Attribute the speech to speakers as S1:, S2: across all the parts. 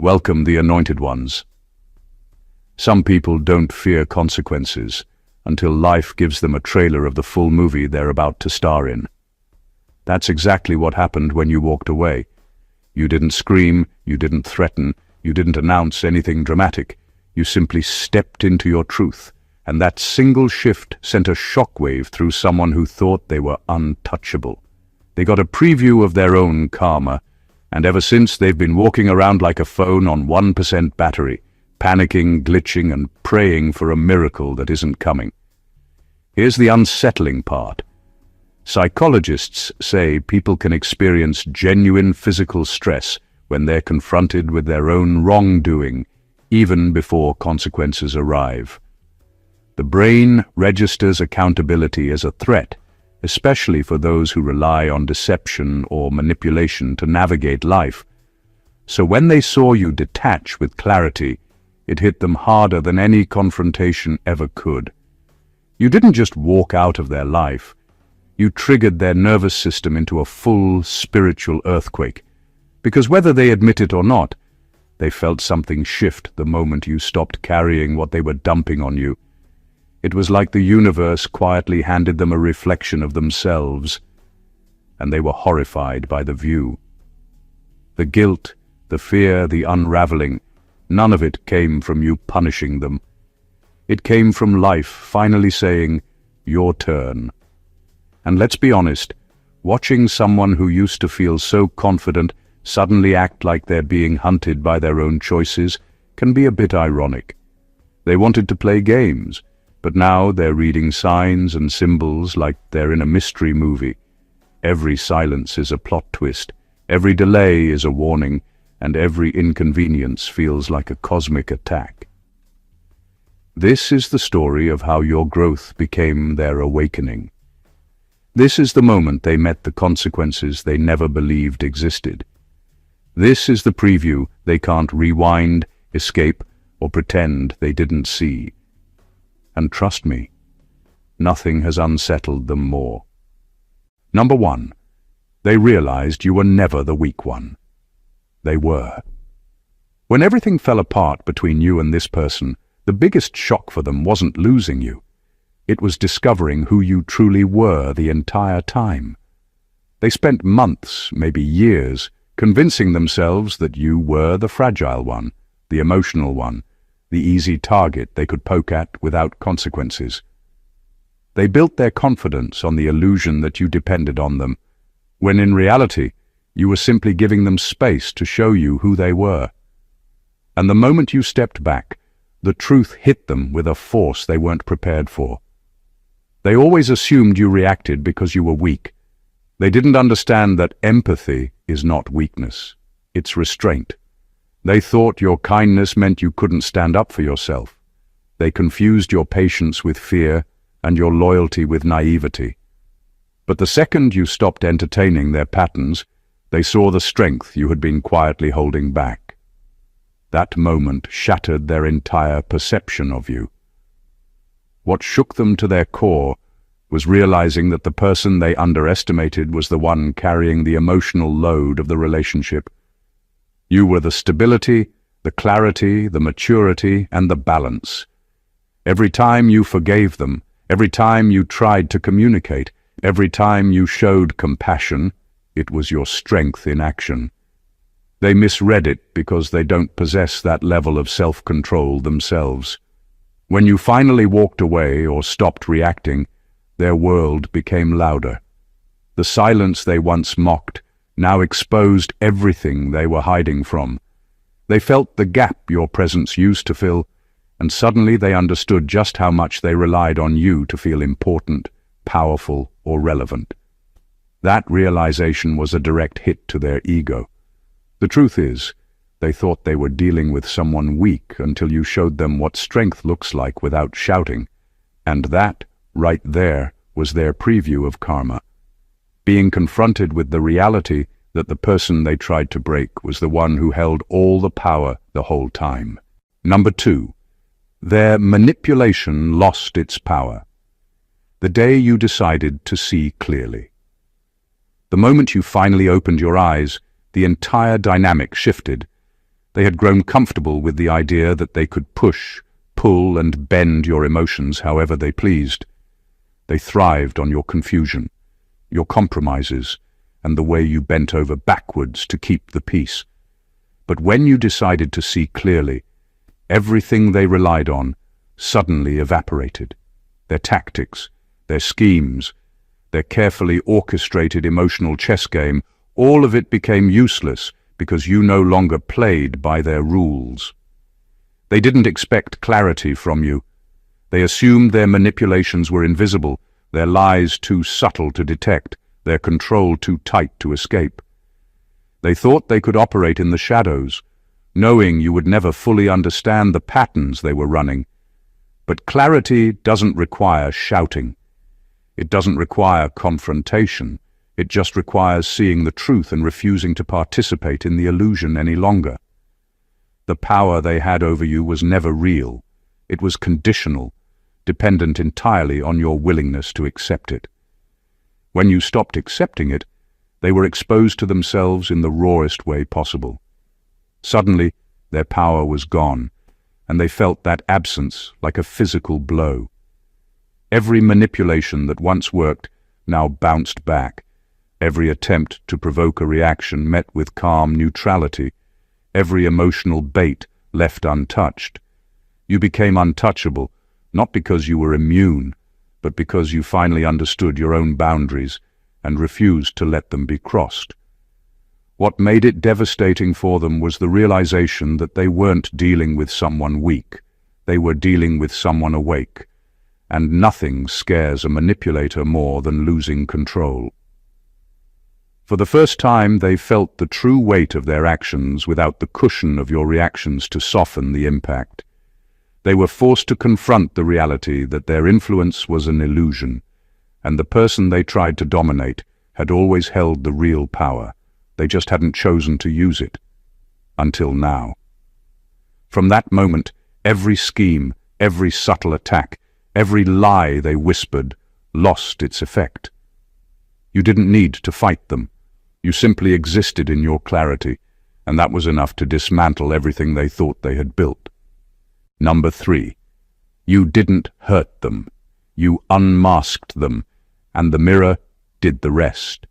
S1: Welcome the anointed ones. Some people don't fear consequences until life gives them a trailer of the full movie they're about to star in. That's exactly what happened when you walked away. You didn't scream, you didn't threaten, you didn't announce anything dramatic. You simply stepped into your truth, and that single shift sent a shockwave through someone who thought they were untouchable. They got a preview of their own karma, and ever since they've been walking around like a phone on 1% battery, panicking, glitching, and praying for a miracle that isn't coming. Here's the unsettling part. Psychologists say people can experience genuine physical stress when they're confronted with their own wrongdoing, even before consequences arrive. The brain registers accountability as a threat, especially for those who rely on deception or manipulation to navigate life. So when they saw you detach with clarity, it hit them harder than any confrontation ever could. You didn't just walk out of their life. You triggered their nervous system into a full spiritual earthquake, because whether they admit it or not, they felt something shift the moment you stopped carrying what they were dumping on you. It was like the universe quietly handed them a reflection of themselves, and they were horrified by the view. The guilt, the fear, the unraveling, none of it came from you punishing them. It came from life finally saying, "Your turn." And let's be honest, watching someone who used to feel so confident suddenly act like they're being hunted by their own choices can be a bit ironic. They wanted to play games, but now they're reading signs and symbols like they're in a mystery movie. Every silence is a plot twist, every delay is a warning, and every inconvenience feels like a cosmic attack. This is the story of how your growth became their awakening. This is the moment they met the consequences they never believed existed. This is the preview they can't rewind, escape, or pretend they didn't see. And trust me, nothing has unsettled them more. Number 1, they realized you were never the weak one. They were. When everything fell apart between you and this person, the biggest shock for them wasn't losing you. It was discovering who you truly were the entire time. They spent months, maybe years, convincing themselves that you were the fragile one, the emotional one, the easy target they could poke at without consequences. They built their confidence on the illusion that you depended on them, when in reality, you were simply giving them space to show you who they were. And the moment you stepped back, the truth hit them with a force they weren't prepared for. They always assumed you reacted because you were weak. They didn't understand that empathy is not weakness, it's restraint. They thought your kindness meant you couldn't stand up for yourself. They confused your patience with fear and your loyalty with naivety. But the second you stopped entertaining their patterns, they saw the strength you had been quietly holding back. That moment shattered their entire perception of you. What shook them to their core was realizing that the person they underestimated was the one carrying the emotional load of the relationship. You were the stability, the clarity, the maturity, and the balance. Every time you forgave them, every time you tried to communicate, every time you showed compassion, it was your strength in action. They misread it because they don't possess that level of self-control themselves. When you finally walked away or stopped reacting, their world became louder. The silence they once mocked now exposed everything they were hiding from. They felt the gap your presence used to fill, and suddenly they understood just how much they relied on you to feel important, powerful, or relevant. That realization was a direct hit to their ego. The truth is, they thought they were dealing with someone weak until you showed them what strength looks like without shouting, and that, right there, was their preview of karma. Being confronted with the reality that the person they tried to break was the one who held all the power the whole time. Number 2, their manipulation lost its power. The day you decided to see clearly. The moment you finally opened your eyes, the entire dynamic shifted. They had grown comfortable with the idea that they could push, pull, and bend your emotions however they pleased. They thrived on your confusion, your compromises, and the way you bent over backwards to keep the peace. But when you decided to see clearly, everything they relied on suddenly evaporated. Their tactics, their schemes, their carefully orchestrated emotional chess game, all of it became useless because you no longer played by their rules. They didn't expect clarity from you. They assumed their manipulations were invisible, their lies too subtle to detect, their control too tight to escape. They thought they could operate in the shadows, knowing you would never fully understand the patterns they were running. But clarity doesn't require shouting. It doesn't require confrontation. It just requires seeing the truth and refusing to participate in the illusion any longer. The power they had over you was never real. It was conditional, dependent entirely on your willingness to accept it. When you stopped accepting it, they were exposed to themselves in the rawest way possible. Suddenly, their power was gone, and they felt that absence like a physical blow. Every manipulation that once worked now bounced back. Every attempt to provoke a reaction met with calm neutrality. Every emotional bait left untouched. You became untouchable, not because you were immune, but because you finally understood your own boundaries and refused to let them be crossed. What made it devastating for them was the realization that they weren't dealing with someone weak. They were dealing with someone awake. And nothing scares a manipulator more than losing control. For the first time, they felt the true weight of their actions without the cushion of your reactions to soften the impact. They were forced to confront the reality that their influence was an illusion, and the person they tried to dominate had always held the real power. They just hadn't chosen to use it. Until now. From that moment, every scheme, every subtle attack, every lie they whispered lost its effect. You didn't need to fight them. You simply existed in your clarity, and that was enough to dismantle everything they thought they had built. Number 3. You didn't hurt them. You unmasked them, and the mirror did the rest.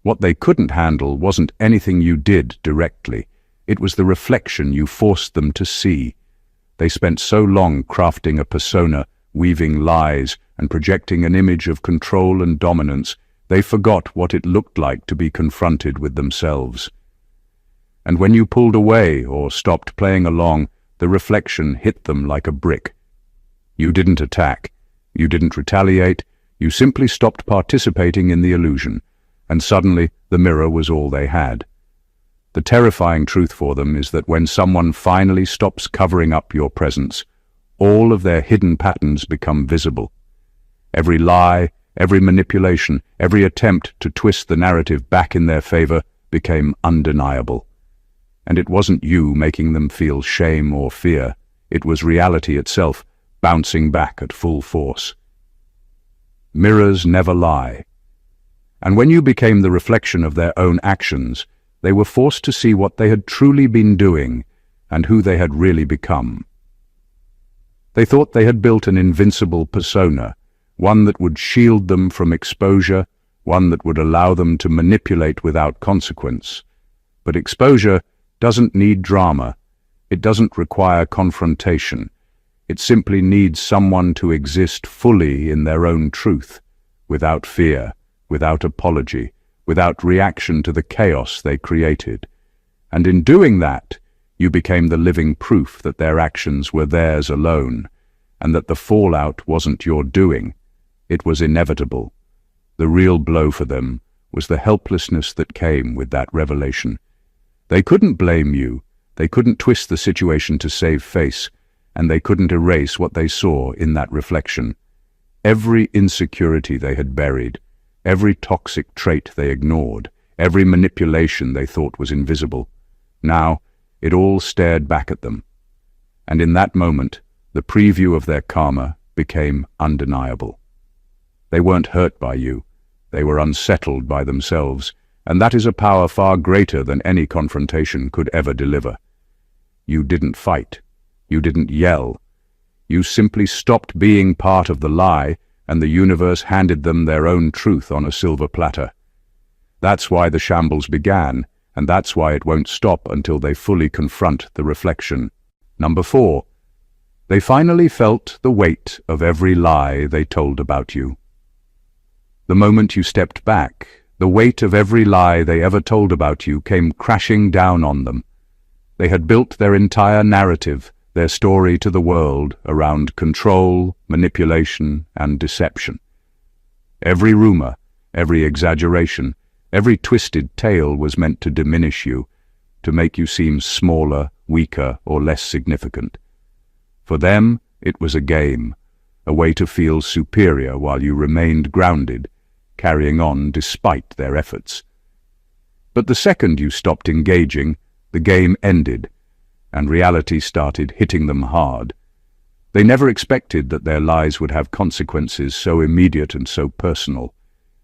S1: What they couldn't handle wasn't anything you did directly. It was the reflection you forced them to see. They spent so long crafting a persona, weaving lies, and projecting an image of control and dominance, they forgot what it looked like to be confronted with themselves. And when you pulled away or stopped playing along, the reflection hit them like a brick. You didn't attack. You didn't retaliate. You simply stopped participating in the illusion, and suddenly the mirror was all they had. The terrifying truth for them is that when someone finally stops covering up your presence, all of their hidden patterns become visible. Every lie, every manipulation, every attempt to twist the narrative back in their favor became undeniable. And it wasn't you making them feel shame or fear. It was reality itself, bouncing back at full force. Mirrors never lie. And when you became the reflection of their own actions, they were forced to see what they had truly been doing and who they had really become. They thought they had built an invincible persona, one that would shield them from exposure, one that would allow them to manipulate without consequence. But exposure doesn't need drama. It doesn't require confrontation. It simply needs someone to exist fully in their own truth, without fear, without apology, without reaction to the chaos they created. And in doing that, you became the living proof that their actions were theirs alone, and that the fallout wasn't your doing. It was inevitable. The real blow for them was the helplessness that came with that revelation. They couldn't blame you, they couldn't twist the situation to save face, and they couldn't erase what they saw in that reflection. Every insecurity they had buried, every toxic trait they ignored, every manipulation they thought was invisible. Now, it all stared back at them. And in that moment, the preview of their karma became undeniable. They weren't hurt by you. They were unsettled by themselves, and that is a power far greater than any confrontation could ever deliver. You didn't fight. You didn't yell. You simply stopped being part of the lie, and the universe handed them their own truth on a silver platter. That's why the shambles began, and that's why it won't stop until they fully confront the reflection. Number 4. They finally felt the weight of every lie they told about you. The moment you stepped back, the weight of every lie they ever told about you came crashing down on them. They had built their entire narrative, their story to the world, around control, manipulation, and deception. Every rumor, every exaggeration, every twisted tale was meant to diminish you, to make you seem smaller, weaker, or less significant. For them, it was a game, a way to feel superior while you remained grounded, carrying on despite their efforts. But the second you stopped engaging, the game ended, and reality started hitting them hard. They never expected that their lies would have consequences so immediate and so personal.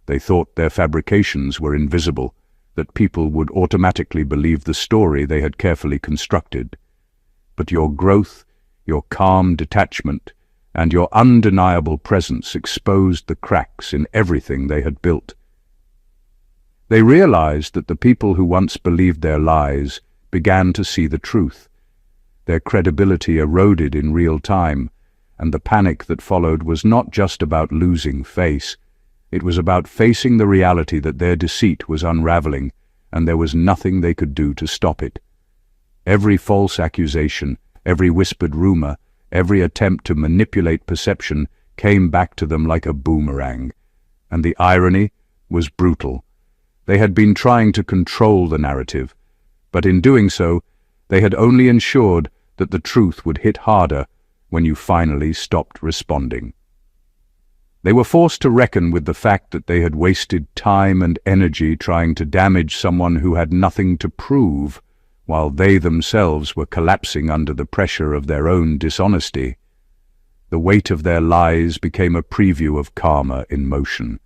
S1: They thought their fabrications were invisible, that people would automatically believe the story they had carefully constructed. But your growth, your calm detachment, and your undeniable presence exposed the cracks in everything they had built. They realized that the people who once believed their lies began to see the truth. Their credibility eroded in real time, and the panic that followed was not just about losing face. It was about facing the reality that their deceit was unraveling, and there was nothing they could do to stop it. Every false accusation, every whispered rumor, every attempt to manipulate perception came back to them like a boomerang. And the irony was brutal. They had been trying to control the narrative, but in doing so, they had only ensured that the truth would hit harder when you finally stopped responding. They were forced to reckon with the fact that they had wasted time and energy trying to damage someone who had nothing to prove, while they themselves were collapsing under the pressure of their own dishonesty. The weight of their lies became a preview of karma in motion.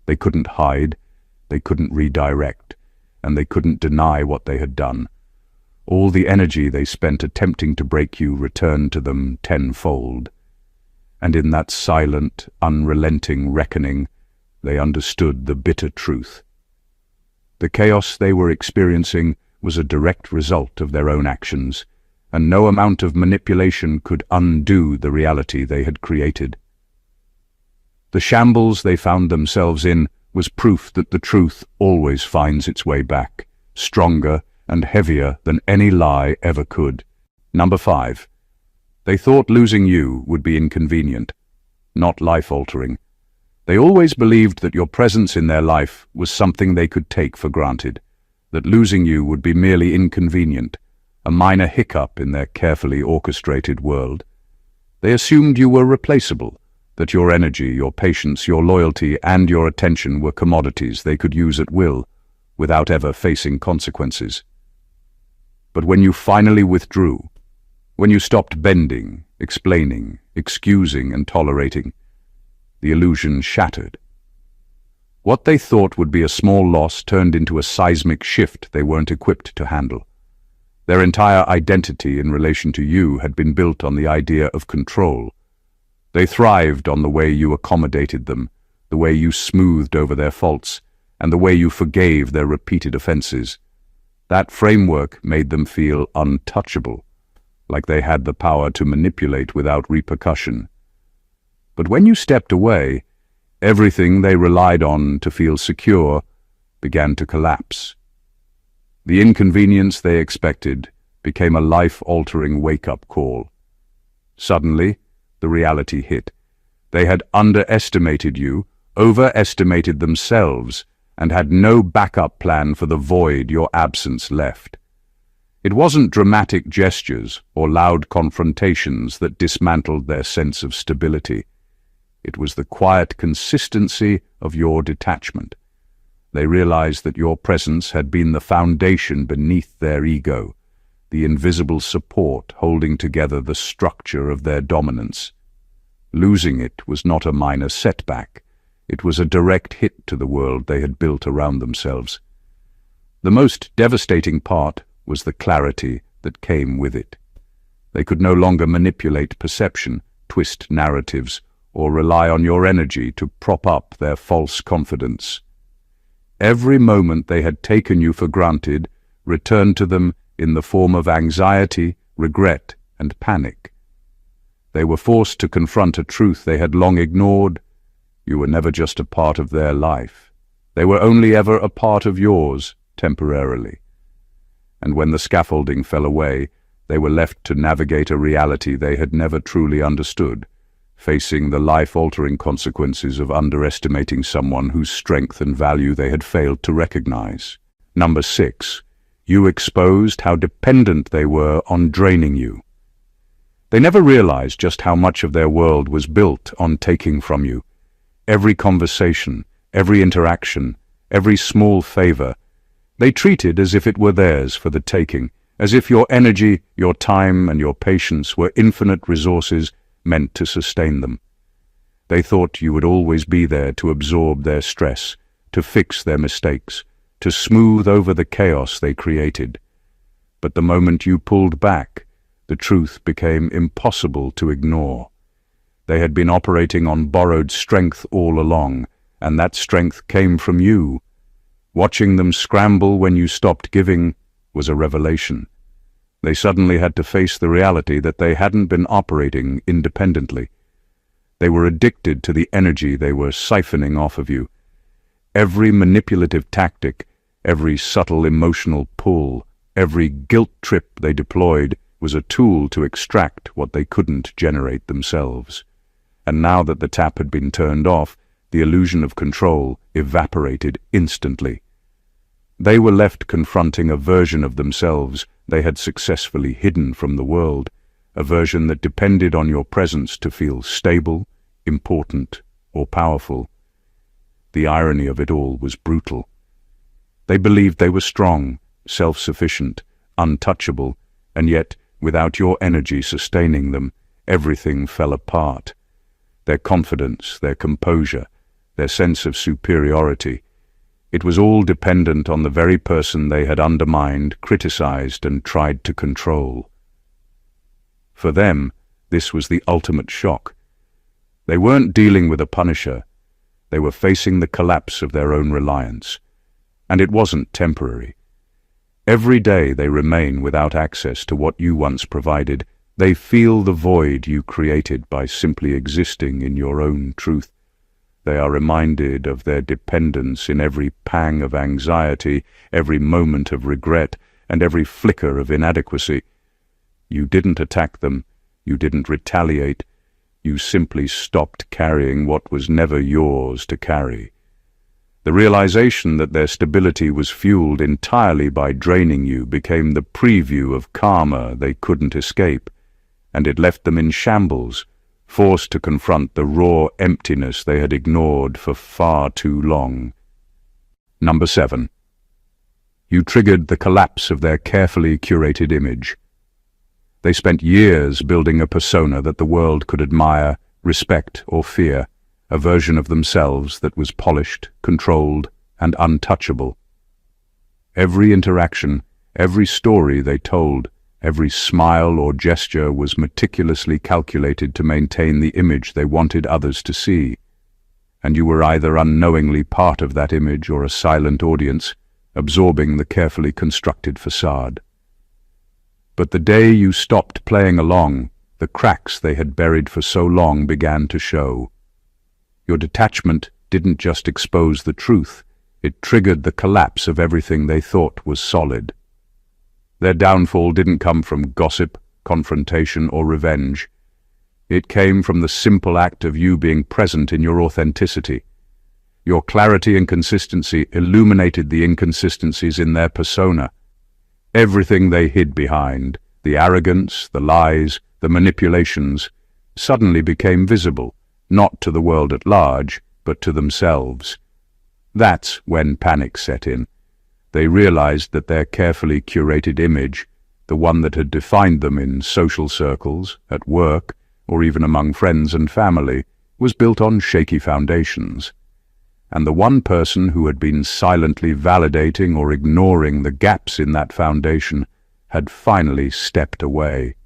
S1: They couldn't hide, they couldn't redirect, and they couldn't deny what they had done. All the energy they spent attempting to break you returned to them tenfold. And in that silent, unrelenting reckoning, they understood the bitter truth. The chaos they were experiencing was a direct result of their own actions, and no amount of manipulation could undo the reality they had created. The shambles they found themselves in was proof that the truth always finds its way back, stronger and heavier than any lie ever could. Number 5. They thought losing you would be inconvenient, not life-altering. They always believed that your presence in their life was something they could take for granted, that losing you would be merely inconvenient, a minor hiccup in their carefully orchestrated world. They assumed you were replaceable, that your energy, your patience, your loyalty, and your attention were commodities they could use at will, without ever facing consequences. But when you finally withdrew, when you stopped bending, explaining, excusing, and tolerating, the illusion shattered. What they thought would be a small loss turned into a seismic shift they weren't equipped to handle. Their entire identity in relation to you had been built on the idea of control. They thrived on the way you accommodated them, the way you smoothed over their faults, and the way you forgave their repeated offenses. That framework made them feel untouchable, like they had the power to manipulate without repercussion. But when you stepped away, everything they relied on to feel secure began to collapse. The inconvenience they expected became a life-altering wake-up call. Suddenly, the reality hit. They had underestimated you, overestimated themselves, and had no backup plan for the void your absence left. It wasn't dramatic gestures or loud confrontations that dismantled their sense of stability. It was the quiet consistency of your detachment. They realized that your presence had been the foundation beneath their ego, the invisible support holding together the structure of their dominance. Losing it was not a minor setback. It was a direct hit to the world they had built around themselves. The most devastating part was the clarity that came with it. They could no longer manipulate perception, twist narratives, or rely on your energy to prop up their false confidence. Every moment they had taken you for granted returned to them in the form of anxiety, regret, and panic. They were forced to confront a truth they had long ignored. You were never just a part of their life. They were only ever a part of yours, temporarily. And when the scaffolding fell away, they were left to navigate a reality they had never truly understood, facing the life-altering consequences of underestimating someone whose strength and value they had failed to recognize. Number 6. You exposed how dependent they were on draining you. They never realized just how much of their world was built on taking from you. Every conversation, every interaction, every small favor, they treated as if it were theirs for the taking, as if your energy, your time, and your patience were infinite resources meant to sustain them. They thought you would always be there to absorb their stress, to fix their mistakes, to smooth over the chaos they created. But the moment you pulled back, the truth became impossible to ignore. They had been operating on borrowed strength all along, and that strength came from you. Watching them scramble when you stopped giving was a revelation. They suddenly had to face the reality that they hadn't been operating independently. They were addicted to the energy they were siphoning off of you. Every manipulative tactic, every subtle emotional pull, every guilt trip they deployed was a tool to extract what they couldn't generate themselves. And now that the tap had been turned off, the illusion of control evaporated instantly. They were left confronting a version of themselves they had successfully hidden from the world, a version that depended on your presence to feel stable, important, or powerful. The irony of it all was brutal. They believed they were strong, self-sufficient, untouchable, and yet, without your energy sustaining them, everything fell apart. Their confidence, their composure, their sense of superiority, it was all dependent on the very person they had undermined, criticized, and tried to control. For them, this was the ultimate shock. They weren't dealing with a punisher. They were facing the collapse of their own reliance. And it wasn't temporary. Every day they remain without access to what you once provided. They feel the void you created by simply existing in your own truth. They are reminded of their dependence in every pang of anxiety, every moment of regret, and every flicker of inadequacy. You didn't attack them, you didn't retaliate, you simply stopped carrying what was never yours to carry. The realization that their stability was fueled entirely by draining you became the preview of karma they couldn't escape, and it left them in shambles, forced to confront the raw emptiness they had ignored for far too long. Number 7. You triggered the collapse of their carefully curated image. They spent years building a persona that the world could admire, respect, or fear, a version of themselves that was polished, controlled, and untouchable. Every interaction, every story they told, every smile or gesture was meticulously calculated to maintain the image they wanted others to see. And you were either unknowingly part of that image or a silent audience, absorbing the carefully constructed facade. But the day you stopped playing along, the cracks they had buried for so long began to show. Your detachment didn't just expose the truth, it triggered the collapse of everything they thought was solid. Their downfall didn't come from gossip, confrontation, or revenge. It came from the simple act of you being present in your authenticity. Your clarity and consistency illuminated the inconsistencies in their persona. Everything they hid behind, the arrogance, the lies, the manipulations, suddenly became visible, not to the world at large, but to themselves. That's when panic set in. They realized that their carefully curated image, the one that had defined them in social circles, at work, or even among friends and family, was built on shaky foundations. And the one person who had been silently validating or ignoring the gaps in that foundation had finally stepped away.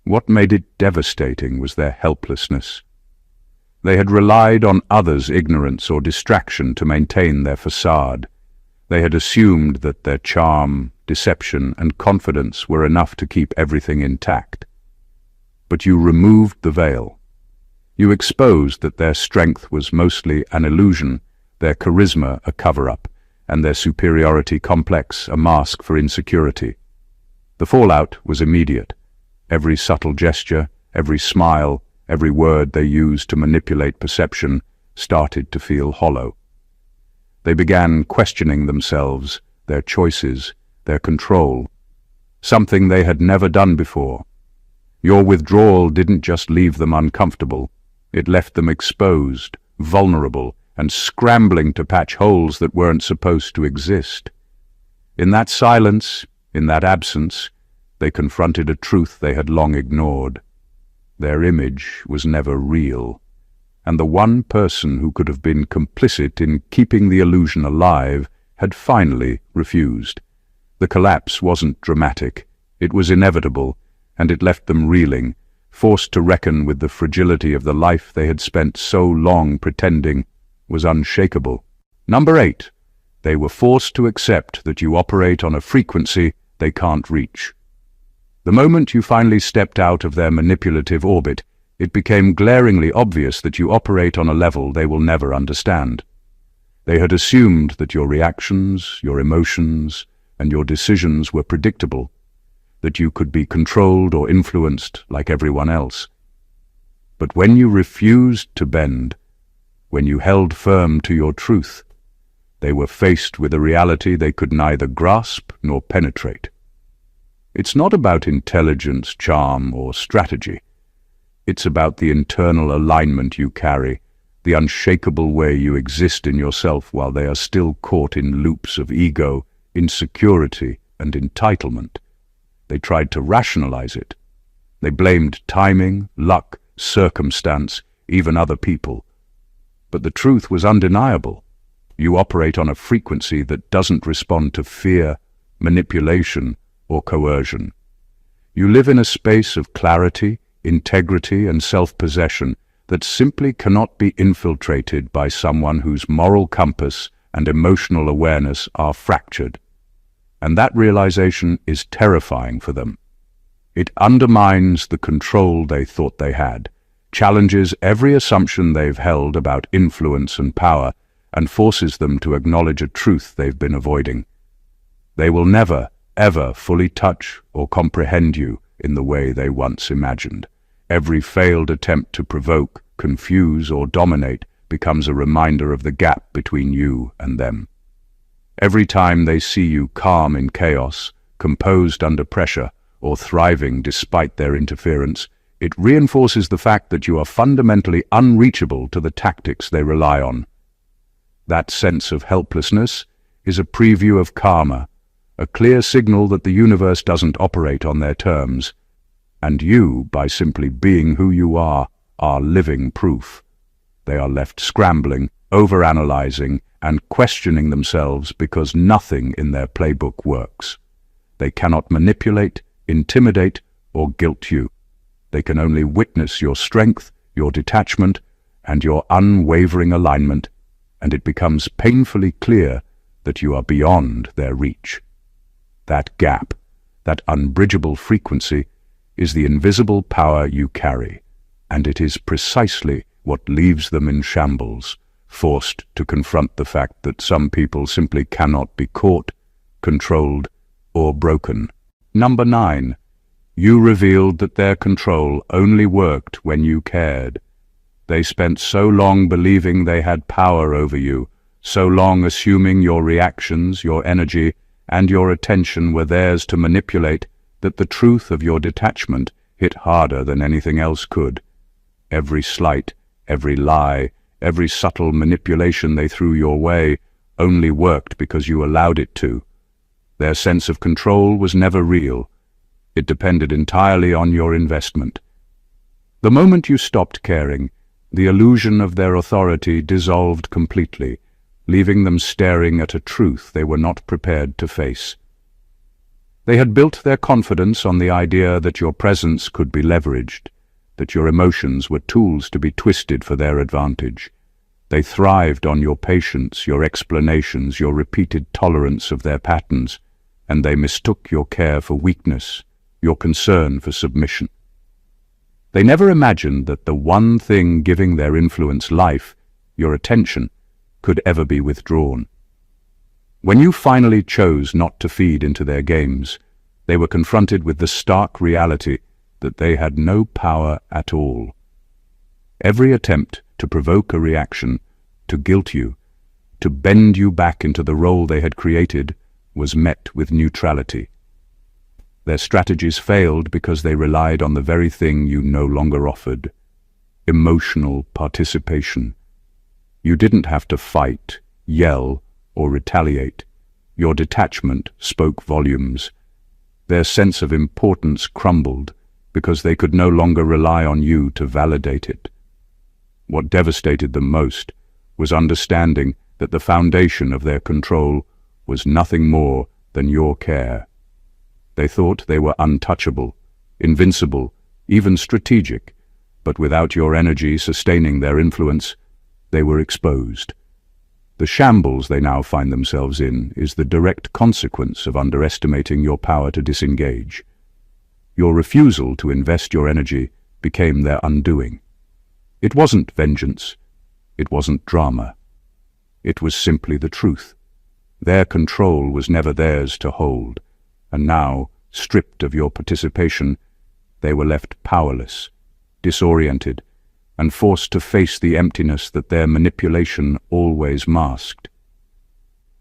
S1: What made it devastating was their helplessness. They had relied on others' ignorance or distraction to maintain their facade. They had assumed that their charm, deception, and confidence were enough to keep everything intact. But you removed the veil. You exposed that their strength was mostly an illusion, their charisma a cover-up, and their superiority complex a mask for insecurity. The fallout was immediate. Every subtle gesture, every smile, every word they used to manipulate perception started to feel hollow. They began questioning themselves, their choices, their control, something they had never done before. Your withdrawal didn't just leave them uncomfortable, it left them exposed, vulnerable, and scrambling to patch holes that weren't supposed to exist. In that silence, in that absence, they confronted a truth they had long ignored. Their image was never real, and the one person who could have been complicit in keeping the illusion alive had finally refused. The collapse wasn't dramatic, it was inevitable, and it left them reeling, forced to reckon with the fragility of the life they had spent so long pretending was unshakable. Number 8. They were forced to accept that you operate on a frequency they can't reach. The moment you finally stepped out of their manipulative orbit, it became glaringly obvious that you operate on a level they will never understand. They had assumed that your reactions, your emotions, and your decisions were predictable, that you could be controlled or influenced like everyone else. But when you refused to bend, when you held firm to your truth, they were faced with a reality they could neither grasp nor penetrate. It's not about intelligence, charm, or strategy. It's about the internal alignment you carry, the unshakable way you exist in yourself while they are still caught in loops of ego, insecurity, and entitlement. They tried to rationalize it. They blamed timing, luck, circumstance, even other people. But the truth was undeniable. You operate on a frequency that doesn't respond to fear, manipulation, or coercion. You live in a space of clarity, integrity, and self-possession that simply cannot be infiltrated by someone whose moral compass and emotional awareness are fractured. And that realization is terrifying for them. It undermines the control they thought they had, challenges every assumption they've held about influence and power, and forces them to acknowledge a truth they've been avoiding. They will never, ever fully touch or comprehend you in the way they once imagined. Every failed attempt to provoke, confuse, or dominate becomes a reminder of the gap between you and them. Every time they see you calm in chaos, composed under pressure, or thriving despite their interference, it reinforces the fact that you are fundamentally unreachable to the tactics they rely on. That sense of helplessness is a preview of karma, a clear signal that the universe doesn't operate on their terms, and you, by simply being who you are living proof. They are left scrambling, overanalyzing, and questioning themselves because nothing in their playbook works. They cannot manipulate, intimidate, or guilt you. They can only witness your strength, your detachment, and your unwavering alignment, and it becomes painfully clear that you are beyond their reach. That gap, that unbridgeable frequency, is the invisible power you carry, and it is precisely what leaves them in shambles, forced to confront the fact that some people simply cannot be caught, controlled, or broken. Number 9. You revealed that their control only worked when you cared. They spent so long believing they had power over you, so long assuming your reactions, your energy, and your attention were theirs to manipulate, that the truth of your detachment hit harder than anything else could. Every slight, every lie, every subtle manipulation they threw your way only worked because you allowed it to. Their sense of control was never real. It depended entirely on your investment. The moment you stopped caring, the illusion of their authority dissolved completely, leaving them staring at a truth they were not prepared to face. They had built their confidence on the idea that your presence could be leveraged, that your emotions were tools to be twisted for their advantage. They thrived on your patience, your explanations, your repeated tolerance of their patterns, and they mistook your care for weakness, your concern for submission. They never imagined that the one thing giving their influence life, your attention, could ever be withdrawn. When you finally chose not to feed into their games, they were confronted with the stark reality that they had no power at all. Every attempt to provoke a reaction, to guilt you, to bend you back into the role they had created, was met with neutrality. Their strategies failed because they relied on the very thing you no longer offered: emotional participation. You didn't have to fight, yell, or retaliate. Your detachment spoke volumes. Their sense of importance crumbled because they could no longer rely on you to validate it. What devastated them most was understanding that the foundation of their control was nothing more than your care. They thought they were untouchable, invincible, even strategic, but without your energy sustaining their influence, they were exposed. The shambles they now find themselves in is the direct consequence of underestimating your power to disengage. Your refusal to invest your energy became their undoing. It wasn't vengeance. It wasn't drama. It was simply the truth. Their control was never theirs to hold, and now, stripped of your participation, they were left powerless, disoriented, and forced to face the emptiness that their manipulation always masked.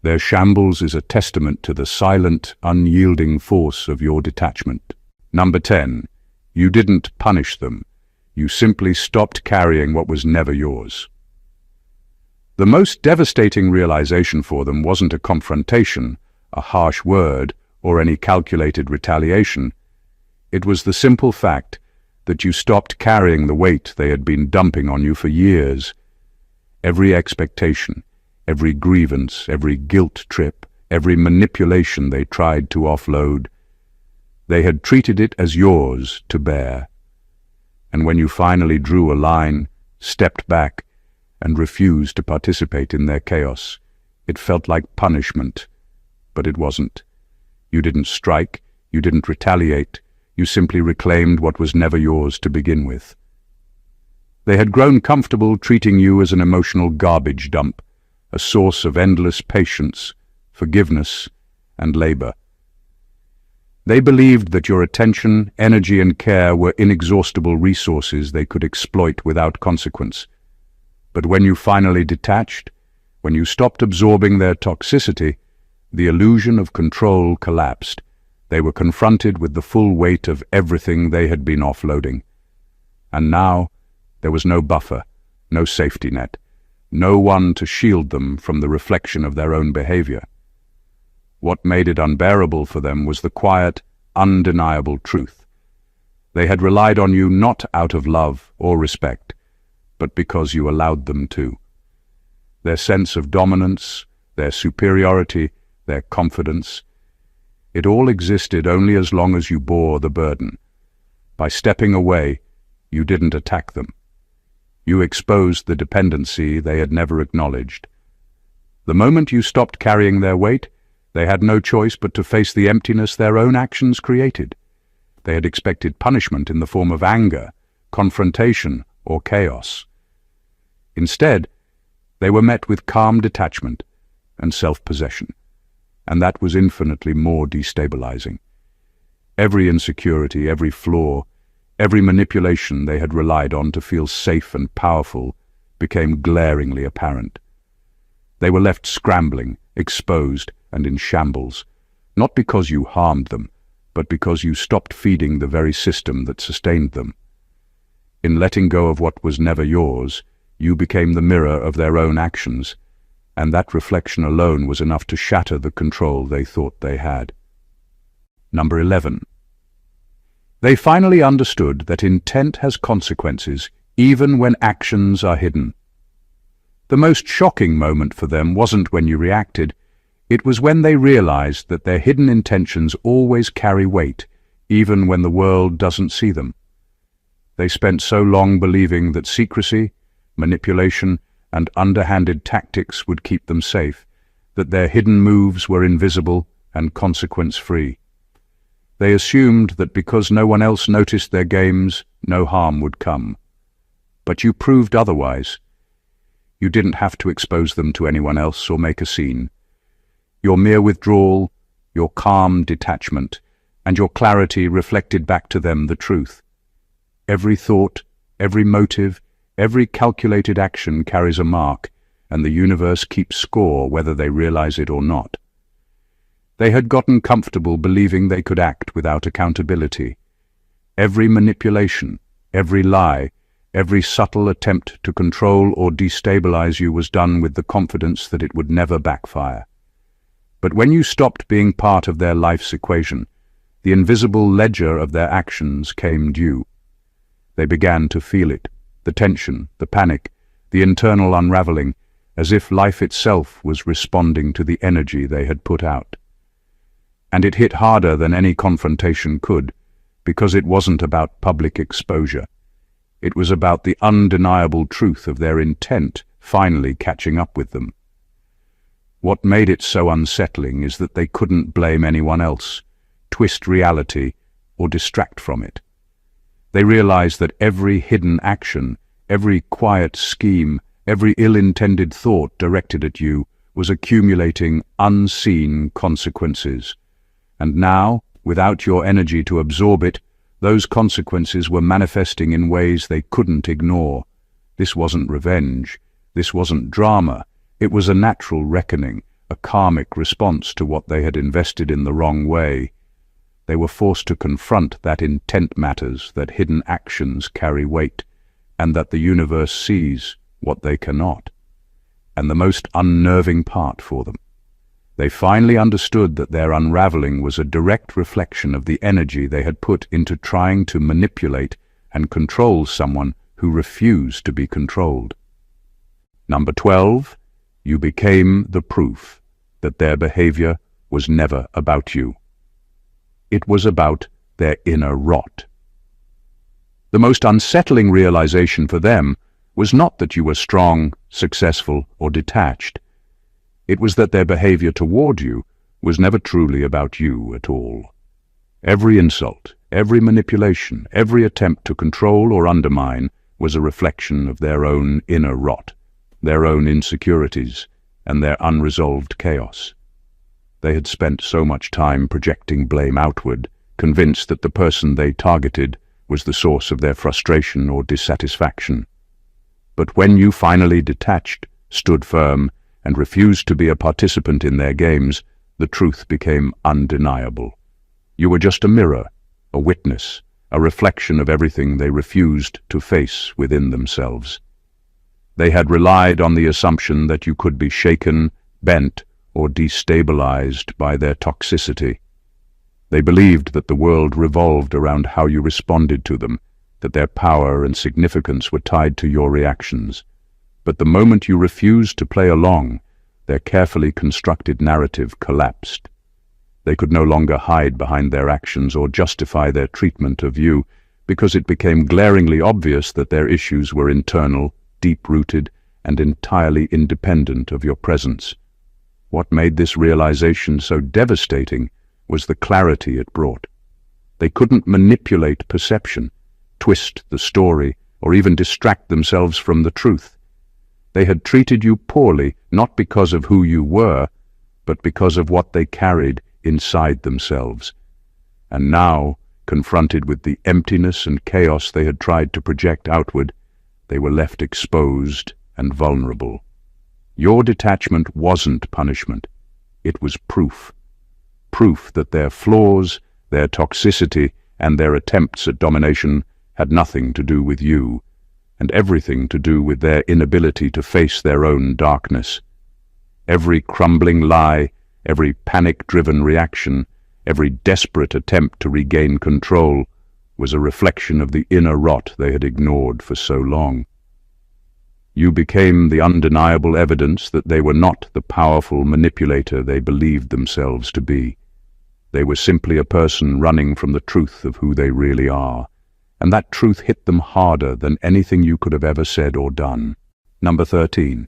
S1: Their shambles is a testament to the silent, unyielding force of your detachment. Number 10. You didn't punish them. You simply stopped carrying what was never yours. The most devastating realization for them wasn't a confrontation, a harsh word, or any calculated retaliation. It was the simple fact that you stopped carrying the weight they had been dumping on you for years. Every expectation, every grievance, every guilt trip, every manipulation they tried to offload, they had treated it as yours to bear. And when you finally drew a line, stepped back, and refused to participate in their chaos, it felt like punishment, but it wasn't. You didn't strike, you didn't retaliate, you simply reclaimed what was never yours to begin with. They had grown comfortable treating you as an emotional garbage dump, a source of endless patience, forgiveness, and labor. They believed that your attention, energy, and care were inexhaustible resources they could exploit without consequence. But when you finally detached, when you stopped absorbing their toxicity, the illusion of control collapsed. They were confronted with the full weight of everything they had been offloading. And now, there was no buffer, no safety net, no one to shield them from the reflection of their own behavior. What made it unbearable for them was the quiet, undeniable truth. They had relied on you not out of love or respect, but because you allowed them to. Their sense of dominance, their superiority, their confidence, it all existed only as long as you bore the burden. By stepping away, you didn't attack them. You exposed the dependency they had never acknowledged. The moment you stopped carrying their weight, they had no choice but to face the emptiness their own actions created. They had expected punishment in the form of anger, confrontation, or chaos. Instead, they were met with calm detachment and self-possession, and that was infinitely more destabilizing. Every insecurity, every flaw, every manipulation they had relied on to feel safe and powerful became glaringly apparent. They were left scrambling, exposed, and in shambles, not because you harmed them, but because you stopped feeding the very system that sustained them. In letting go of what was never yours, you became the mirror of their own actions, and that reflection alone was enough to shatter the control they thought they had. Number 11. They finally understood that intent has consequences, even when actions are hidden. The most shocking moment for them wasn't when you reacted, It was when they realized that their hidden intentions always carry weight, even when the world doesn't see them. They spent so long believing that secrecy, manipulation, and underhanded tactics would keep them safe, that their hidden moves were invisible and consequence-free. They assumed that because no one else noticed their games, no harm would come. But you proved otherwise. You didn't have to expose them to anyone else or make a scene. Your mere withdrawal, your calm detachment, and your clarity reflected back to them the truth. Every thought, every motive, every calculated action carries a mark, and the universe keeps score whether they realize it or not. They had gotten comfortable believing they could act without accountability. Every manipulation, every lie, every subtle attempt to control or destabilize you was done with the confidence that it would never backfire. But when you stopped being part of their life's equation, the invisible ledger of their actions came due. They began to feel it, the tension, the panic, the internal unraveling, as if life itself was responding to the energy they had put out. And it hit harder than any confrontation could, because it wasn't about public exposure. It was about the undeniable truth of their intent finally catching up with them. What made it so unsettling is that they couldn't blame anyone else, twist reality, or distract from it. They realized that every hidden action, every quiet scheme, every ill-intended thought directed at you was accumulating unseen consequences. And now, without your energy to absorb it, those consequences were manifesting in ways they couldn't ignore. This wasn't revenge. This wasn't drama. It was a natural reckoning, a karmic response to what they had invested in the wrong way. They were forced to confront that intent matters, that hidden actions carry weight, and that the universe sees what they cannot. And the most unnerving part for them, they finally understood that their unraveling was a direct reflection of the energy they had put into trying to manipulate and control someone who refused to be controlled. Number 12, you became the proof that their behavior was never about you. It was about their inner rot. The most unsettling realization for them was not that you were strong, successful, or detached. It was that their behavior toward you was never truly about you at all. Every insult, every manipulation, every attempt to control or undermine was a reflection of their own inner rot, their own insecurities, and their unresolved chaos. They had spent so much time projecting blame outward, convinced that the person they targeted was the source of their frustration or dissatisfaction. But when you finally detached, stood firm, and refused to be a participant in their games, the truth became undeniable. You were just a mirror, a witness, a reflection of everything they refused to face within themselves. They had relied on the assumption that you could be shaken, bent, or destabilized by their toxicity. They believed that the world revolved around how you responded to them, that their power and significance were tied to your reactions. But the moment you refused to play along, their carefully constructed narrative collapsed. They could no longer hide behind their actions or justify their treatment of you, because it became glaringly obvious that their issues were internal, deep-rooted, and entirely independent of your presence. What made this realization so devastating was the clarity it brought. They couldn't manipulate perception, twist the story, or even distract themselves from the truth. They had treated you poorly, not because of who you were, but because of what they carried inside themselves. And now, confronted with the emptiness and chaos they had tried to project outward, they were left exposed and vulnerable. Your detachment wasn't punishment. It was proof. Proof that their flaws, their toxicity, and their attempts at domination had nothing to do with you, and everything to do with their inability to face their own darkness. Every crumbling lie, every panic-driven reaction, every desperate attempt to regain control was a reflection of the inner rot they had ignored for so long. You became the undeniable evidence that they were not the powerful manipulator they believed themselves to be. They were simply a person running from the truth of who they really are, and that truth hit them harder than anything you could have ever said or done. Number 13.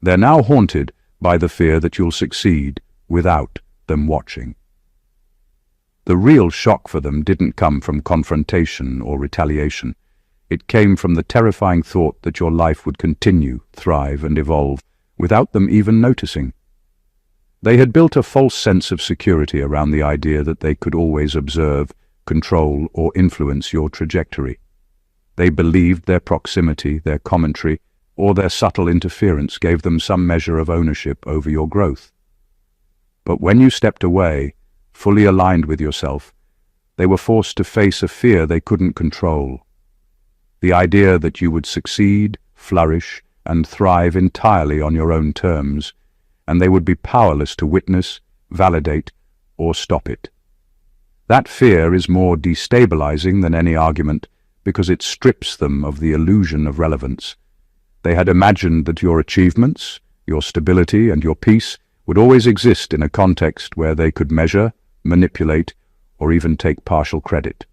S1: They're now haunted by the fear that you'll succeed without them watching. The real shock for them didn't come from confrontation or retaliation. It came from the terrifying thought that your life would continue, thrive, and evolve without them even noticing. They had built a false sense of security around the idea that they could always observe, control, or influence your trajectory. They believed their proximity, their commentary, or their subtle interference gave them some measure of ownership over your growth. But when you stepped away, fully aligned with yourself, they were forced to face a fear they couldn't control. The idea that you would succeed, flourish, and thrive entirely on your own terms, and they would be powerless to witness, validate, or stop it. That fear is more destabilizing than any argument because it strips them of the illusion of relevance. They had imagined that your achievements, your stability, and your peace would always exist in a context where they could measure, manipulate, or even take partial credit.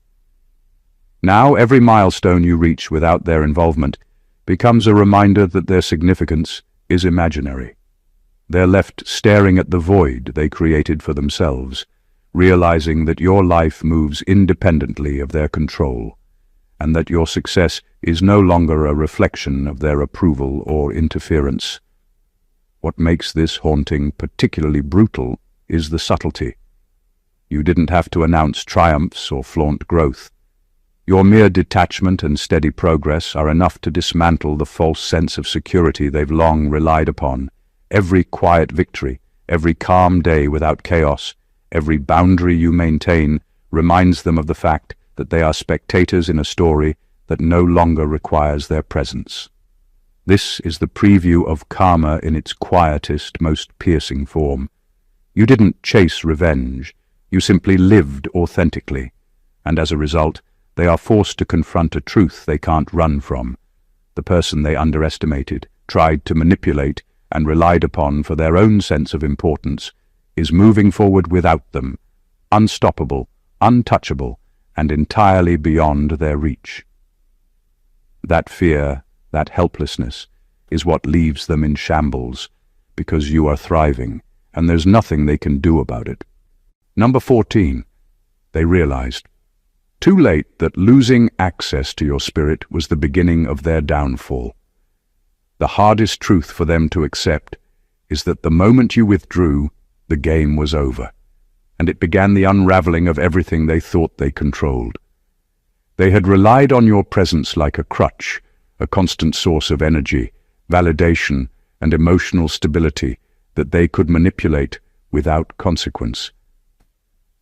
S1: Now every milestone you reach without their involvement becomes a reminder that their significance is imaginary. They're left staring at the void they created for themselves, realizing that your life moves independently of their control, and that your success is no longer a reflection of their approval or interference. What makes this haunting particularly brutal is the subtlety. You didn't have to announce triumphs or flaunt growth. Your mere detachment and steady progress are enough to dismantle the false sense of security they've long relied upon. Every quiet victory, every calm day without chaos, every boundary you maintain reminds them of the fact that they are spectators in a story that no longer requires their presence. This is the preview of karma in its quietest, most piercing form. You didn't chase revenge, you simply lived authentically, and as a result, they are forced to confront a truth they can't run from. The person they underestimated, tried to manipulate, and relied upon for their own sense of importance is moving forward without them, unstoppable, untouchable, and entirely beyond their reach. That fear, that helplessness, is what leaves them in shambles, because you are thriving, and there's nothing they can do about it. Number 14. They realized, too late, that losing access to your spirit was the beginning of their downfall. The hardest truth for them to accept is that the moment you withdrew, the game was over, and it began the unraveling of everything they thought they controlled. They had relied on your presence like a crutch, a constant source of energy, validation, and emotional stability that they could manipulate without consequence.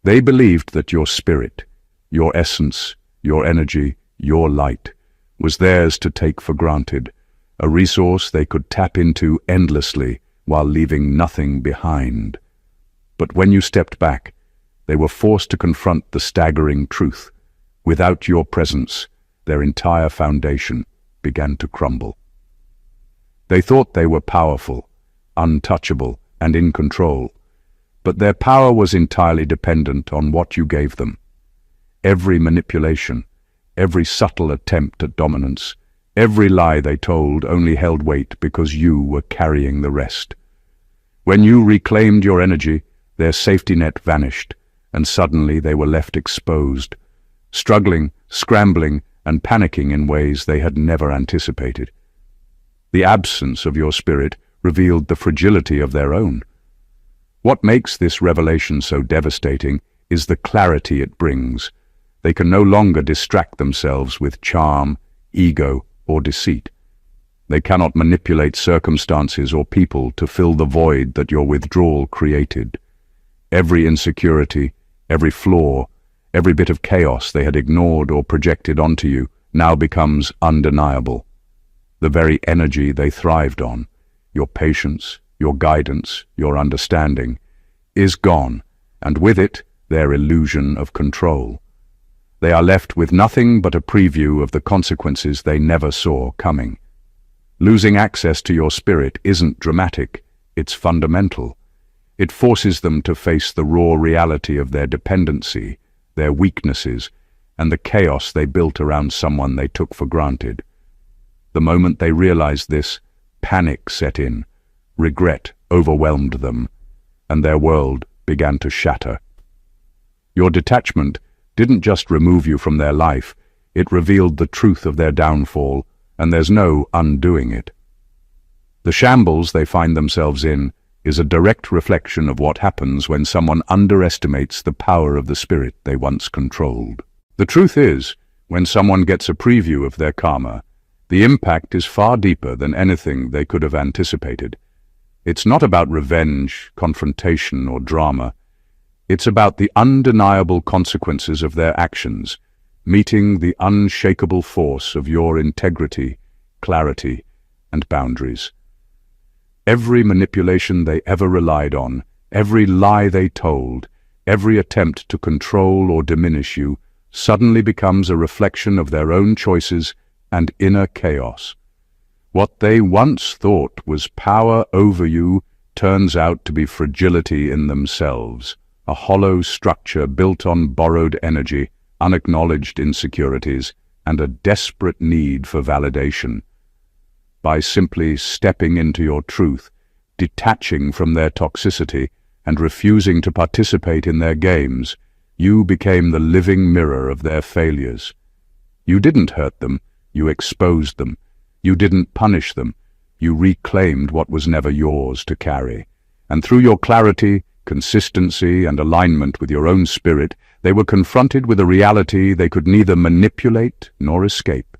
S1: They believed that your spirit, your essence, your energy, your light, was theirs to take for granted, a resource they could tap into endlessly while leaving nothing behind. But when you stepped back, they were forced to confront the staggering truth. Without your presence, their entire foundation began to crumble. They thought they were powerful, untouchable, and in control, but their power was entirely dependent on what you gave them. Every manipulation, every subtle attempt at dominance, every lie they told only held weight because you were carrying the rest. When you reclaimed your energy, their safety net vanished, and suddenly they were left exposed, struggling, scrambling, and panicking in ways they had never anticipated. The absence of your spirit revealed the fragility of their own. What makes this revelation so devastating is the clarity it brings. They can no longer distract themselves with charm, ego, or deceit. They cannot manipulate circumstances or people to fill the void that your withdrawal created. Every insecurity, every flaw, every bit of chaos they had ignored or projected onto you now becomes undeniable. The very energy they thrived on, your patience, your guidance, your understanding, is gone, and with it, their illusion of control. They are left with nothing but a preview of the consequences they never saw coming. Losing access to your spirit isn't dramatic, it's fundamental. It forces them to face the raw reality of their dependency, their weaknesses, and the chaos they built around someone they took for granted. The moment they realized this, panic set in, regret overwhelmed them, and their world began to shatter. Your detachment didn't just remove you from their life, it revealed the truth of their downfall, and there's no undoing it. The shambles they find themselves in is a direct reflection of what happens when someone underestimates the power of the spirit they once controlled. The truth is, when someone gets a preview of their karma, the impact is far deeper than anything they could have anticipated. It's not about revenge, confrontation, or drama. It's about the undeniable consequences of their actions, meeting the unshakable force of your integrity, clarity, and boundaries. Every manipulation they ever relied on, every lie they told, every attempt to control or diminish you, suddenly becomes a reflection of their own choices and inner chaos. What they once thought was power over you turns out to be fragility in themselves, a hollow structure built on borrowed energy, unacknowledged insecurities, and a desperate need for validation. By simply stepping into your truth, detaching from their toxicity, and refusing to participate in their games, you became the living mirror of their failures. You didn't hurt them, you exposed them. You didn't punish them, you reclaimed what was never yours to carry. And through your clarity, consistency, and alignment with your own spirit, they were confronted with a reality they could neither manipulate nor escape.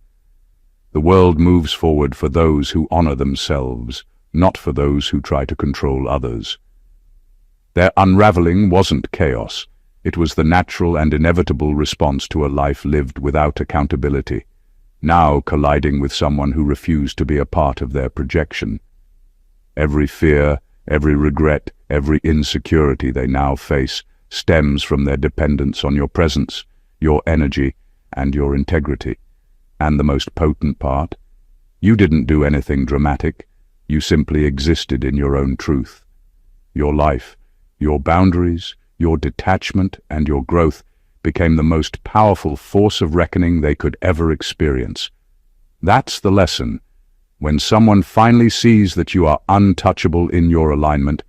S1: The world moves forward for those who honor themselves, not for those who try to control others. Their unraveling wasn't chaos. It was the natural and inevitable response to a life lived without accountability, now colliding with someone who refused to be a part of their projection. Every fear, every regret, every insecurity they now face stems from their dependence on your presence, your energy, and your integrity. And the most potent part, you didn't do anything dramatic, you simply existed in your own truth. Your life, your boundaries, your detachment, and your growth became the most powerful force of reckoning they could ever experience. That's the lesson. When someone finally sees that you are untouchable in your alignment,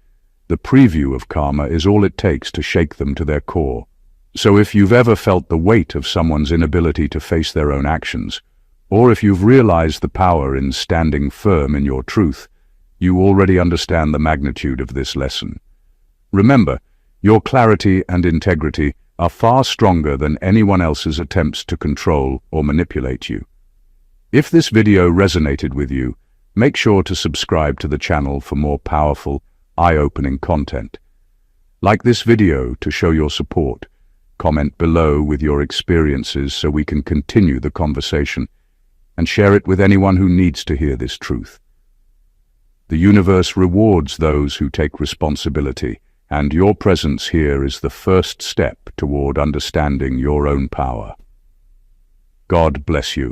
S1: the preview of karma is all it takes to shake them to their core. So if you've ever felt the weight of someone's inability to face their own actions, or if you've realized the power in standing firm in your truth, you already understand the magnitude of this lesson. Remember, your clarity and integrity are far stronger than anyone else's attempts to control or manipulate you. If this video resonated with you, make sure to subscribe to the channel for more powerful, eye-opening content. Like this video to show your support. Comment below with your experiences so we can continue the conversation, and share it with anyone who needs to hear this truth. The universe rewards those who take responsibility, and your presence here is the first step toward understanding your own power. God bless you.